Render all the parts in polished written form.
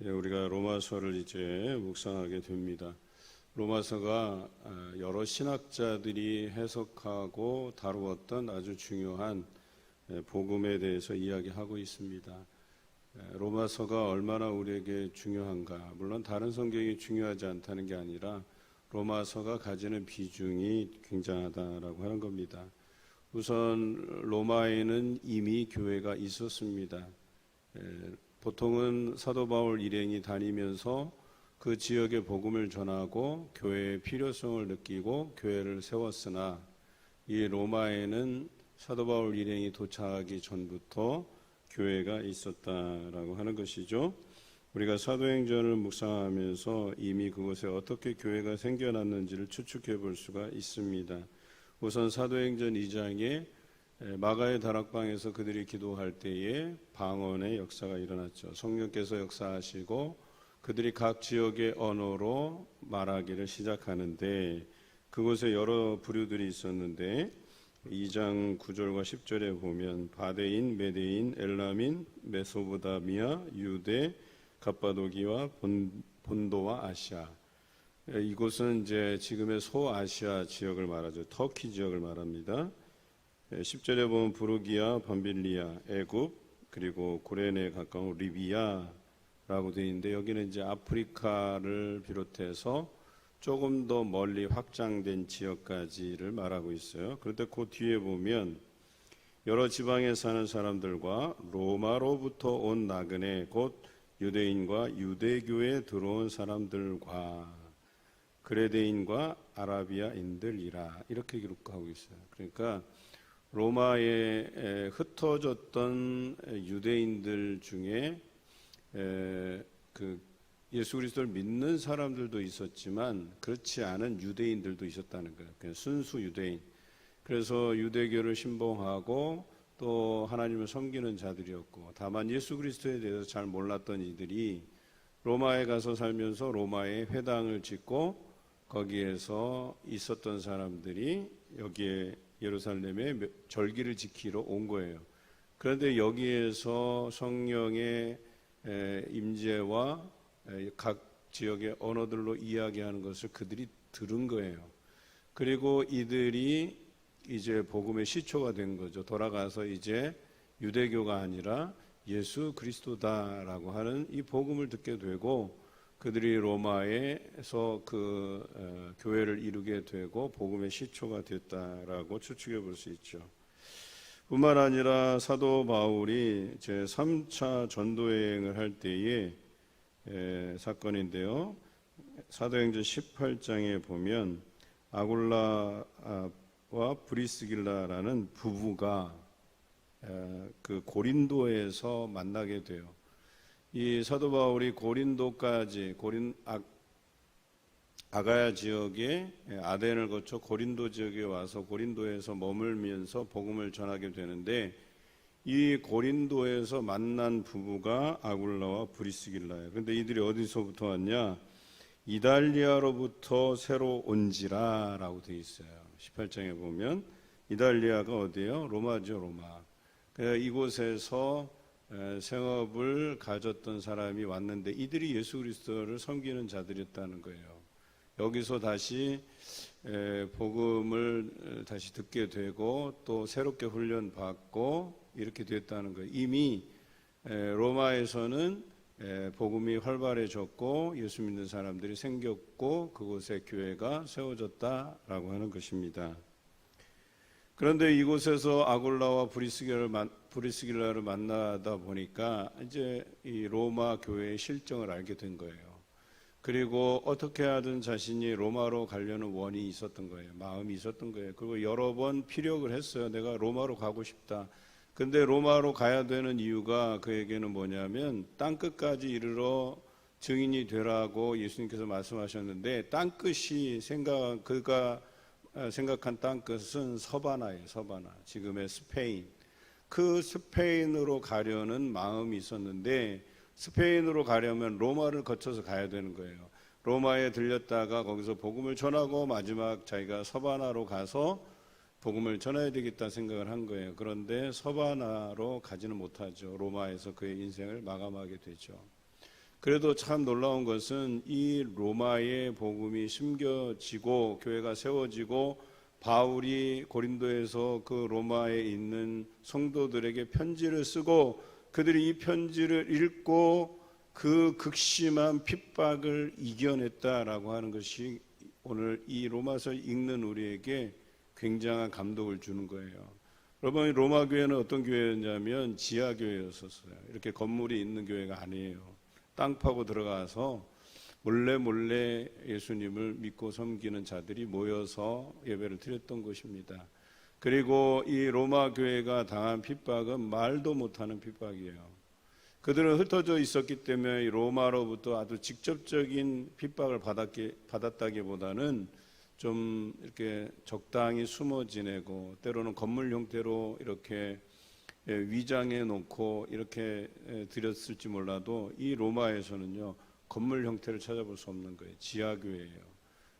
우리가 로마서를 이제 묵상하게 됩니다. 로마서가 여러 신학자들이 해석하고 다루었던 아주 중요한 복음에 대해서 이야기하고 있습니다. 로마서가 얼마나 우리에게 중요한가? 물론 다른 성경이 중요하지 않다는 게 아니라 로마서가 가지는 비중이 굉장하다라고 하는 겁니다. 우선 로마에는 이미 교회가 있었습니다. 보통은 사도 바울 일행이 다니면서 그 지역에 복음을 전하고 교회의 필요성을 느끼고 교회를 세웠으나 이 로마에는 사도 바울 일행이 도착하기 전부터 교회가 있었다라고 하는 것이죠. 우리가 사도행전을 묵상하면서 이미 그곳에 어떻게 교회가 생겨났는지를 추측해 볼 수가 있습니다. 우선 사도행전 2장에 마가의 다락방에서 그들이 기도할 때에 방언의 역사가 일어났죠. 성령께서 역사하시고 그들이 각 지역의 언어로 말하기를 시작하는데 그곳에 여러 부류들이 있었는데 2장 9절과 10절에 보면 바데인, 메데인, 엘람인, 메소보다미아, 유대, 갑바도기와 본도와 아시아. 이곳은 이제 지금의 소아시아 지역을 말하죠. 터키 지역을 말합니다. 10절에 보면 부르기아, 밤빌리아, 애굽, 그리고 고레네에 가까운 리비아라고 되어 있는데 여기는 이제 아프리카를 비롯해서 조금 더 멀리 확장된 지역까지를 말하고 있어요. 그런데 그 뒤에 보면 여러 지방에 사는 사람들과 로마로부터 온 나그네 곧 유대인과 유대교에 들어온 사람들과 그레데인과 아라비아인들이라 이렇게 기록하고 있어요. 그러니까 로마에 흩어졌던 유대인들 중에 그 예수 그리스도를 믿는 사람들도 있었지만 그렇지 않은 유대인들도 있었다는 거예요. 그냥 순수 유대인. 그래서 유대교를 신봉하고 또 하나님을 섬기는 자들이었고 다만 예수 그리스도에 대해서 잘 몰랐던 이들이 로마에 가서 살면서 로마에 회당을 짓고 거기에서 있었던 사람들이 여기에 예루살렘에 절기를 지키러 온 거예요. 그런데 여기에서 성령의 임재와 각 지역의 언어들로 이야기하는 것을 그들이 들은 거예요. 그리고 이들이 이제 복음의 시초가 된 거죠. 돌아가서 이제 유대교가 아니라 예수 그리스도다라고 하는 이 복음을 듣게 되고 그들이 로마에서 그 교회를 이루게 되고 복음의 시초가 됐다라고 추측해 볼 수 있죠. 뿐만 아니라 사도 바울이 제 3차 전도여행을 할 때의 사건인데요. 사도행전 18장에 보면 아굴라와 브리스길라라는 부부가 그 고린도에서 만나게 돼요. 이 사도 바울이 고린도까지 아가야 지역에 아덴을 거쳐 고린도 지역에 와서 고린도에서 머물면서 복음을 전하게 되는데 이 고린도에서 만난 부부가 아굴라와 브리스길라예요. 그런데 이들이 어디서부터 왔냐? 이달리아로부터 새로 온지라라고 되어 있어요. 18장에 보면 이달리아가 어디예요? 로마죠, 로마. 이곳에서 생업을 가졌던 사람이 왔는데 이들이 예수 그리스도를 섬기는 자들이었다는 거예요. 여기서 다시 복음을 다시 듣게 되고 또 새롭게 훈련받고 이렇게 됐다는 거예요. 이미 로마에서는 복음이 활발해졌고 예수 믿는 사람들이 생겼고 그곳에 교회가 세워졌다라고 하는 것입니다. 그런데 이곳에서 아굴라와 브리스길라를 만나다 보니까 이제 이 로마 교회의 실정을 알게 된 거예요. 그리고 어떻게 하든 자신이 로마로 가려는 원이 있었던 거예요. 마음이 있었던 거예요. 그리고 여러 번 피력을 했어요. 내가 로마로 가고 싶다. 근데 로마로 가야 되는 이유가 그에게는 뭐냐면 땅끝까지 이르러 증인이 되라고 예수님께서 말씀하셨는데 땅끝이 그가 생각한 땅끝은 서바나예요. 서바나. 지금의 스페인. 그 스페인으로 가려는 마음이 있었는데 스페인으로 가려면 로마를 거쳐서 가야 되는 거예요. 로마에 들렸다가 거기서 복음을 전하고 마지막 자기가 서바나로 가서 복음을 전해야 되겠다 생각을 한 거예요. 그런데 서바나로 가지는 못하죠. 로마에서 그의 인생을 마감하게 되죠. 그래도 참 놀라운 것은 이 로마의 복음이 심겨지고 교회가 세워지고 바울이 고린도에서 그 로마에 있는 성도들에게 편지를 쓰고 그들이 이 편지를 읽고 그 극심한 핍박을 이겨냈다라고 하는 것이 오늘 이 로마서 읽는 우리에게 굉장한 감동을 주는 거예요. 여러분, 로마 교회는 어떤 교회였냐면 지하 교회였었어요. 이렇게 건물이 있는 교회가 아니에요. 땅 파고 들어가서 몰래 예수님을 믿고 섬기는 자들이 모여서 예배를 드렸던 것입니다. 그리고 이 로마 교회가 당한 핍박은 말도 못하는 핍박이에요. 그들은 흩어져 있었기 때문에 로마로부터 아주 직접적인 핍박을 받았다기보다는 좀 이렇게 적당히 숨어 지내고 때로는 건물 형태로 이렇게 위장해 놓고 이렇게 드렸을지 몰라도 이 로마에서는요 건물 형태를 찾아볼 수 없는 거예요. 지하교회예요.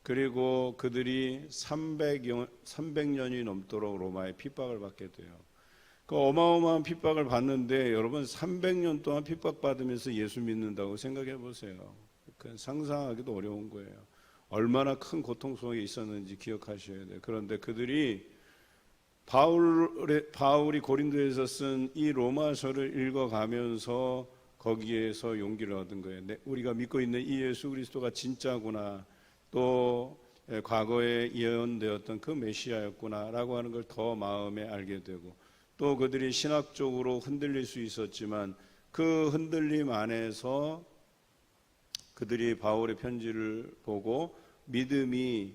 그리고 그들이 300년이 넘도록 로마의 핍박을 받게 돼요. 그 어마어마한 핍박을 받는데 여러분 300년 동안 핍박받으면서 예수 믿는다고 생각해 보세요. 상상하기도 어려운 거예요. 얼마나 큰 고통 속에 있었는지 기억하셔야 돼요. 그런데 그들이 바울이 고린도에서 쓴 이 로마서를 읽어가면서 거기에서 용기를 얻은 거예요. 우리가 믿고 있는 이 예수 그리스도가 진짜구나. 또 과거에 예언되었던 그 메시아였구나라고 하는 걸 더 마음에 알게 되고 또 그들이 신학적으로 흔들릴 수 있었지만 그 흔들림 안에서 그들이 바울의 편지를 보고 믿음이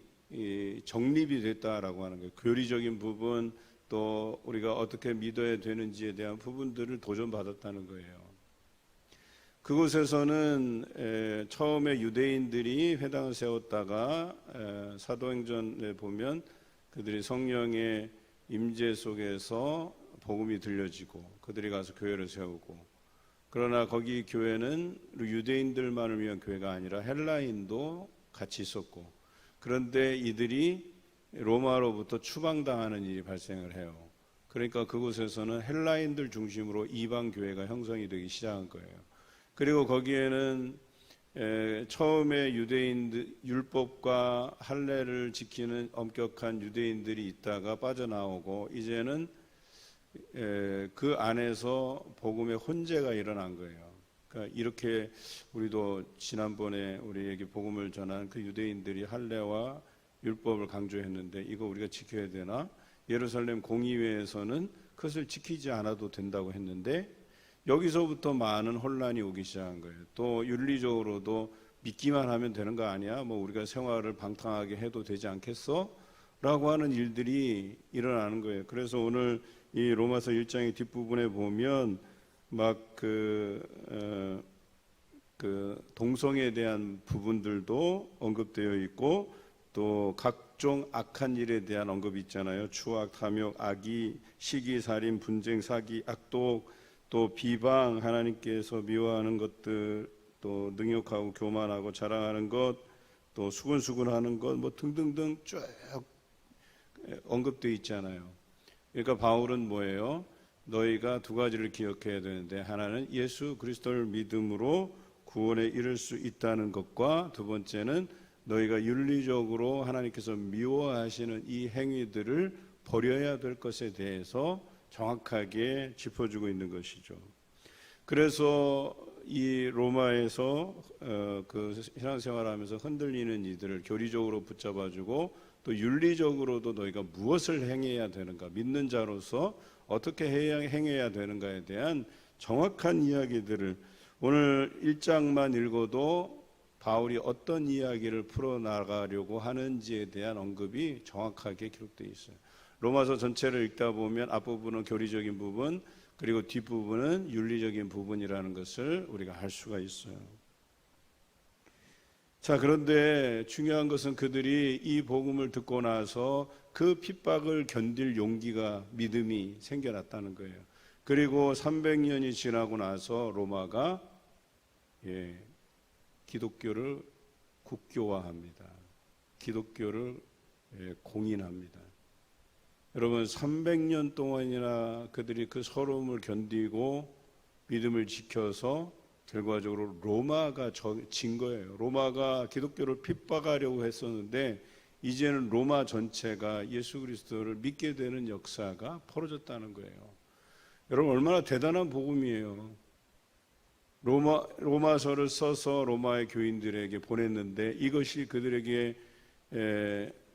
정립이 됐다라고 하는 거예요. 교리적인 부분 또 우리가 어떻게 믿어야 되는지에 대한 부분들을 도전받았다는 거예요. 그곳에서는 처음에 유대인들이 회당을 세웠다가 사도행전에 보면 그들이 성령의 임재 속에서 복음이 들려지고 그들이 가서 교회를 세우고 그러나 거기 교회는 유대인들만을 위한 교회가 아니라 헬라인도 같이 있었고 그런데 이들이 로마로부터 추방당하는 일이 발생을 해요. 그러니까 그곳에서는 헬라인들 중심으로 이방 교회가 형성이 되기 시작한 거예요. 그리고 거기에는 처음에 유대인들 율법과 할례를 지키는 엄격한 유대인들이 있다가 빠져나오고 이제는 그 안에서 복음의 혼재가 일어난 거예요. 그러니까 이렇게 우리도 지난번에 우리에게 복음을 전한 그 유대인들이 할례와 율법을 강조했는데 이거 우리가 지켜야 되나? 예루살렘 공의회에서는 그것을 지키지 않아도 된다고 했는데 여기서부터 많은 혼란이 오기 시작한 거예요. 또 윤리적으로도 믿기만 하면 되는 거 아니야? 뭐 우리가 생활을 방탕하게 해도 되지 않겠어? 라고 하는 일들이 일어나는 거예요. 그래서 오늘 이 로마서 1장의 뒷부분에 보면 막 동성애에 대한 부분들도 언급되어 있고 또 각종 악한 일에 대한 언급이 있잖아요. 추악, 탐욕, 악의, 시기, 살인, 분쟁, 사기, 악독, 또 비방, 하나님께서 미워하는 것들, 또 능욕하고 교만하고 자랑하는 것, 또 수근수근하는 것, 뭐 등등등 쭉 언급되어 있잖아요. 그러니까 바울은 뭐예요? 너희가 두 가지를 기억해야 되는데 하나는 예수 그리스도를 믿음으로 구원에 이를 수 있다는 것과 두 번째는 너희가 윤리적으로 하나님께서 미워하시는 이 행위들을 버려야 될 것에 대해서 정확하게 짚어주고 있는 것이죠. 그래서 이 로마에서 그 신앙생활하면서 흔들리는 이들을 교리적으로 붙잡아주고 또 윤리적으로도 너희가 무엇을 행해야 되는가, 믿는 자로서 어떻게 행해야 되는가에 대한 정확한 이야기들을 오늘 1장만 읽어도 바울이 어떤 이야기를 풀어나가려고 하는지에 대한 언급이 정확하게 기록되어 있어요. 로마서 전체를 읽다 보면 앞부분은 교리적인 부분 그리고 뒷부분은 윤리적인 부분이라는 것을 우리가 알 수가 있어요. 자, 그런데 중요한 것은 그들이 이 복음을 듣고 나서 그 핍박을 견딜 용기가 믿음이 생겨났다는 거예요. 그리고 300년이 지나고 나서 로마가 기독교를 국교화합니다. 기독교를 공인합니다. 여러분 300년 동안이나 그들이 그 서러움을 견디고 믿음을 지켜서 결과적으로 로마가 진 거예요. 로마가 기독교를 핍박하려고 했었는데 이제는 로마 전체가 예수 그리스도를 믿게 되는 역사가 벌어졌다는 거예요. 여러분, 얼마나 대단한 복음이에요. 로마서를 써서 로마의 교인들에게 보냈는데 이것이 그들에게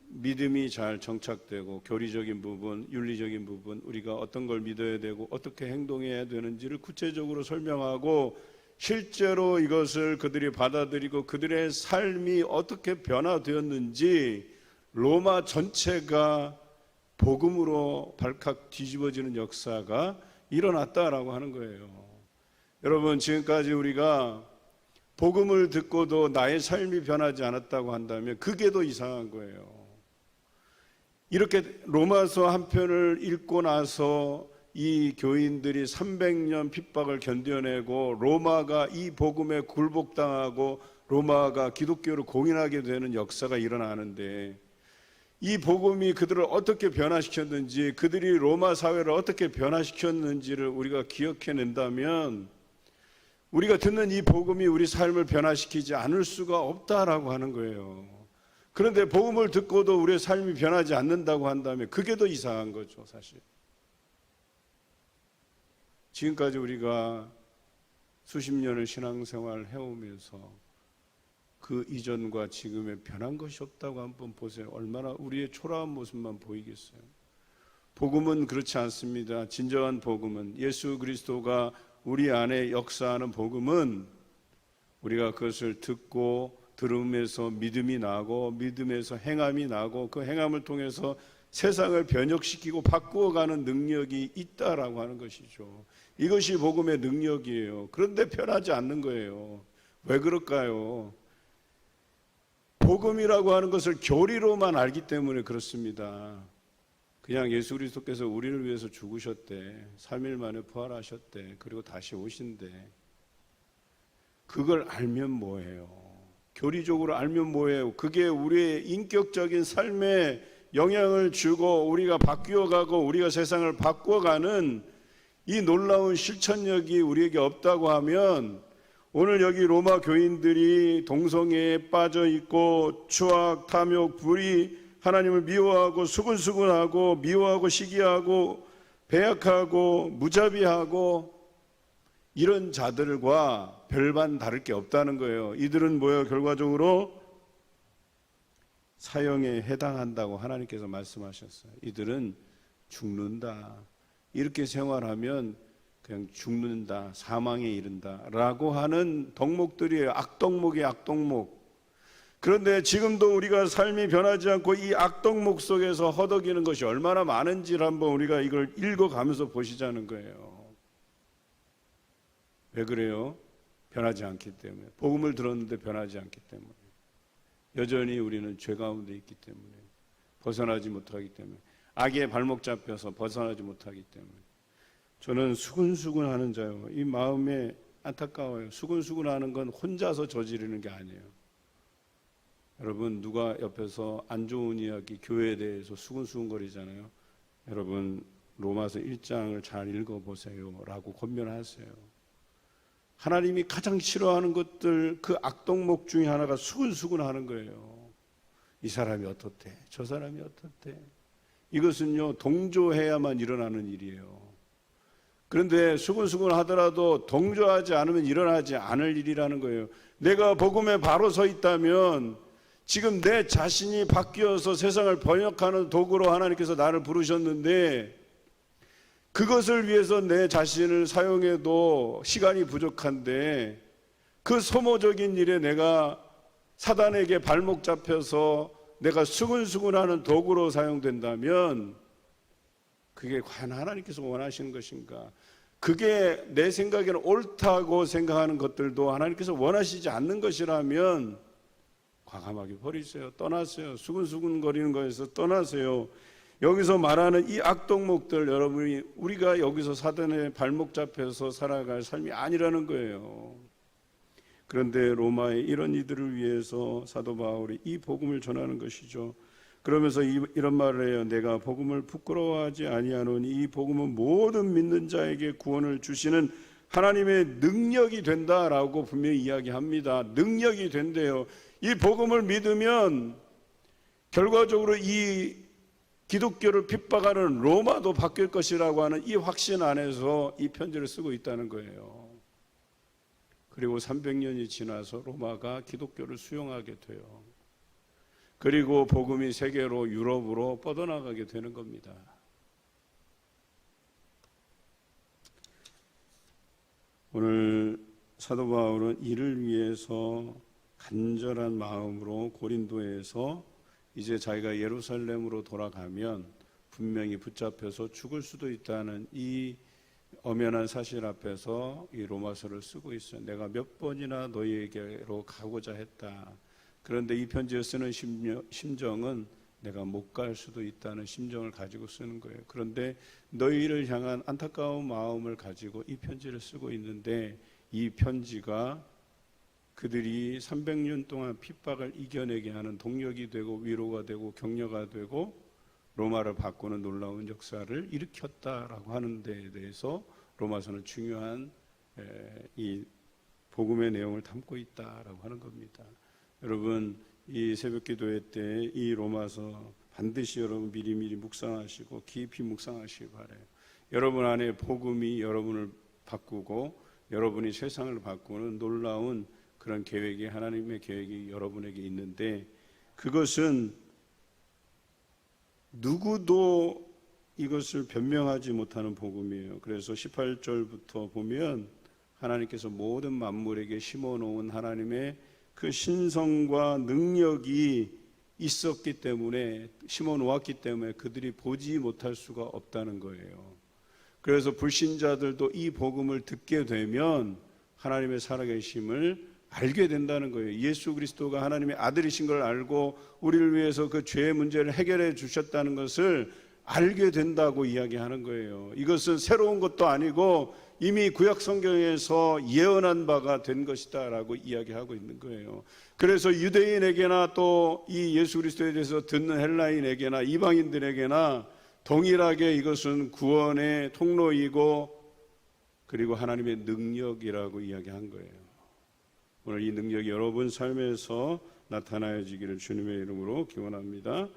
믿음이 잘 정착되고 교리적인 부분, 윤리적인 부분, 우리가 어떤 걸 믿어야 되고 어떻게 행동해야 되는지를 구체적으로 설명하고 실제로 이것을 그들이 받아들이고 그들의 삶이 어떻게 변화되었는지 로마 전체가 복음으로 발칵 뒤집어지는 역사가 일어났다라고 하는 거예요. 여러분, 지금까지 우리가 복음을 듣고도 나의 삶이 변하지 않았다고 한다면 그게 더 이상한 거예요. 이렇게 로마서 한 편을 읽고 나서 이 교인들이 300년 핍박을 견뎌내고 로마가 이 복음에 굴복당하고 로마가 기독교를 공인하게 되는 역사가 일어나는데 이 복음이 그들을 어떻게 변화시켰는지, 그들이 로마 사회를 어떻게 변화시켰는지를 우리가 기억해낸다면 우리가 듣는 이 복음이 우리 삶을 변화시키지 않을 수가 없다라고 하는 거예요. 그런데 복음을 듣고도 우리의 삶이 변하지 않는다고 한다면 그게 더 이상한 거죠, 사실. 지금까지 우리가 수십 년을 신앙생활을 해오면서 그 이전과 지금에 변한 것이 없다고 한번 보세요. 얼마나 우리의 초라한 모습만 보이겠어요. 복음은 그렇지 않습니다. 진정한 복음은, 예수 그리스도가 우리 안에 역사하는 복음은 우리가 그것을 듣고 들음에서 믿음이 나고 믿음에서 행함이 나고 그 행함을 통해서 세상을 변혁시키고 바꾸어가는 능력이 있다라고 하는 것이죠. 이것이 복음의 능력이에요. 그런데 변하지 않는 거예요. 왜 그럴까요? 복음이라고 하는 것을 교리로만 알기 때문에 그렇습니다. 그냥 예수 그리스도께서 우리를 위해서 죽으셨대, 3일 만에 부활하셨대, 그리고 다시 오신대. 그걸 알면 뭐예요? 교리적으로 알면 뭐예요? 그게 우리의 인격적인 삶에 영향을 주고 우리가 바뀌어가고 우리가 세상을 바꿔가는 이 놀라운 실천력이 우리에게 없다고 하면 오늘 여기 로마 교인들이 동성애에 빠져 있고 추악, 탐욕, 불의, 하나님을 미워하고 수근수근하고 미워하고 시기하고 배약하고 무자비하고 이런 자들과 별반 다를 게 없다는 거예요. 이들은 뭐예요? 결과적으로 사형에 해당한다고 하나님께서 말씀하셨어요. 이들은 죽는다. 이렇게 생활하면 그냥 죽는다, 사망에 이른다 라고 하는 덕목들이에요. 악덕목이에요, 악덕목. 그런데 지금도 우리가 삶이 변하지 않고 이 악덕목 속에서 허덕이는 것이 얼마나 많은지를 한번 우리가 이걸 읽어가면서 보시자는 거예요. 왜 그래요? 변하지 않기 때문에. 복음을 들었는데 변하지 않기 때문에. 여전히 우리는 죄 가운데 있기 때문에. 벗어나지 못하기 때문에. 악의 발목 잡혀서 벗어나지 못하기 때문에. 저는 수근수근하는 자요. 이 마음에 안타까워요. 수근수근하는 건 혼자서 저지르는 게 아니에요. 여러분, 누가 옆에서 안 좋은 이야기, 교회에 대해서 수근수근거리잖아요. 여러분, 로마서 1장을 잘 읽어보세요 라고 권면하세요. 하나님이 가장 싫어하는 것들, 그 악덕목 중에 하나가 수근수근하는 거예요. 이 사람이 어떻대, 저 사람이 어떻대. 이것은요, 동조해야만 일어나는 일이에요. 그런데 수근수근 하더라도 동조하지 않으면 일어나지 않을 일이라는 거예요. 내가 복음에 바로 서 있다면 지금 내 자신이 바뀌어서 세상을 번역하는 도구로 하나님께서 나를 부르셨는데 그것을 위해서 내 자신을 사용해도 시간이 부족한데 그 소모적인 일에 내가 사단에게 발목 잡혀서 내가 수근수근하는 도구로 사용된다면 그게 과연 하나님께서 원하시는 것인가? 그게 내 생각에는 옳다고 생각하는 것들도 하나님께서 원하시지 않는 것이라면 과감하게 버리세요. 떠나세요. 수근수근거리는 거에서 떠나세요. 여기서 말하는 이 악덕목들, 여러분이 우리가 여기서 사단의 발목 잡혀서 살아갈 삶이 아니라는 거예요. 그런데 로마의 이런 이들을 위해서 사도 바울이 이 복음을 전하는 것이죠. 그러면서 이런 말을 해요. 내가 복음을 부끄러워하지 아니하노니 이 복음은 모든 믿는 자에게 구원을 주시는 하나님의 능력이 된다라고 분명히 이야기합니다. 능력이 된대요. 이 복음을 믿으면 결과적으로 이 기독교를 핍박하는 로마도 바뀔 것이라고 하는 이 확신 안에서 이 편지를 쓰고 있다는 거예요. 그리고 300년이 지나서 로마가 기독교를 수용하게 돼요. 그리고 복음이 세계로 유럽으로 뻗어나가게 되는 겁니다. 오늘 사도 바울은 이를 위해서 간절한 마음으로 고린도에서 이제 자기가 예루살렘으로 돌아가면 분명히 붙잡혀서 죽을 수도 있다는 이 엄연한 사실 앞에서 이 로마서를 쓰고 있어요. 내가 몇 번이나 너희에게로 가고자 했다. 그런데 이 편지를 쓰는 심정은 내가 못 갈 수도 있다는 심정을 가지고 쓰는 거예요. 그런데 너희를 향한 안타까운 마음을 가지고 이 편지를 쓰고 있는데 이 편지가 그들이 300년 동안 핍박을 이겨내게 하는 동력이 되고 위로가 되고 격려가 되고 로마를 바꾸는 놀라운 역사를 일으켰다라고 하는 데에 대해서 로마서는 중요한 이 복음의 내용을 담고 있다라고 하는 겁니다. 여러분, 이 새벽기도회 때 이 로마서 반드시 여러분 미리미리 묵상하시고 깊이 묵상하시기 바라요. 여러분 안에 복음이 여러분을 바꾸고 여러분이 세상을 바꾸는 놀라운 그런 계획이, 하나님의 계획이 여러분에게 있는데, 그것은 누구도 이것을 변명하지 못하는 복음이에요. 그래서 18절부터 보면 하나님께서 모든 만물에게 심어놓은 하나님의 그 신성과 능력이 있었기 때문에, 심어놓았기 때문에 그들이 보지 못할 수가 없다는 거예요. 그래서 불신자들도 이 복음을 듣게 되면 하나님의 살아계심을 알게 된다는 거예요. 예수 그리스도가 하나님의 아들이신 걸 알고 우리를 위해서 그 죄의 문제를 해결해 주셨다는 것을 알게 된다고 이야기하는 거예요. 이것은 새로운 것도 아니고 이미 구약 성경에서 예언한 바가 된 것이다 라고 이야기하고 있는 거예요. 그래서 유대인에게나 또 이 예수 그리스도에 대해서 듣는 헬라인에게나 이방인들에게나 동일하게 이것은 구원의 통로이고 그리고 하나님의 능력이라고 이야기한 거예요. 오늘 이 능력이 여러분 삶에서 나타나야지기를 주님의 이름으로 기원합니다.